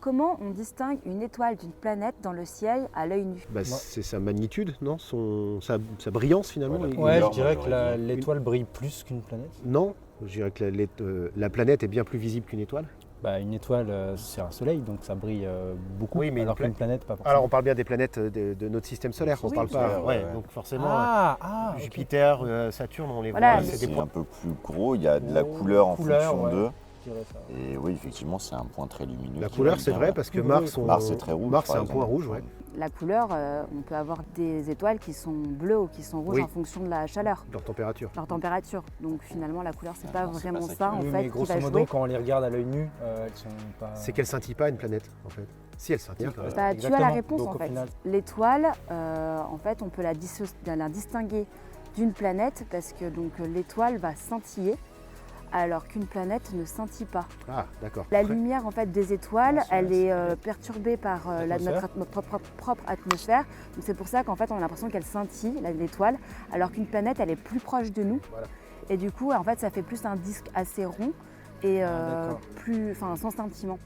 comment on distingue une étoile d'une planète dans le ciel à l'œil nu? C'est sa magnitude, non? Sa brillance finalement. Ouais, je dirais que l'étoile brille plus qu'une planète. Non, je dirais que la planète est bien plus visible qu'une étoile. Une étoile, c'est un soleil, donc ça brille beaucoup, Oui, mais alors qu'une planète, pas forcément. Alors on parle bien des planètes de notre système solaire, on parle pas. Donc forcément, Jupiter, Saturne, on les Voilà, voit. C'est un peu plus gros, il y a de la couleur en fonction d'eux. Et oui, effectivement, c'est un point très lumineux. La couleur, c'est vrai, parce que Mars, c'est très rouge. Mars, c'est un point rouge, ouais. La couleur, on peut avoir des étoiles qui sont bleues ou qui sont rouges en fonction de la chaleur. Leur température. Leur température. Donc finalement, la couleur, c'est pas vraiment ça en Oui, fait mais qui grosso va modo, jouer. quand on les regarde à l'œil nu, elles sont pas. C'est qu'elle scintille pas une planète, en fait. Si elle scintille. Tu as la réponse Donc, en fait. final... L'étoile, en fait, on peut la distinguer d'une planète parce que donc l'étoile va scintiller, alors qu'une planète ne scintille pas. Ah, d'accord. La lumière en fait des étoiles, elle est perturbée par notre propre atmosphère. Donc c'est pour ça qu'en fait on a l'impression qu'elle scintille, l'étoile, alors qu'une planète elle est plus proche de nous. Voilà. Et du coup en fait ça fait plus un disque assez rond et sans scintillement.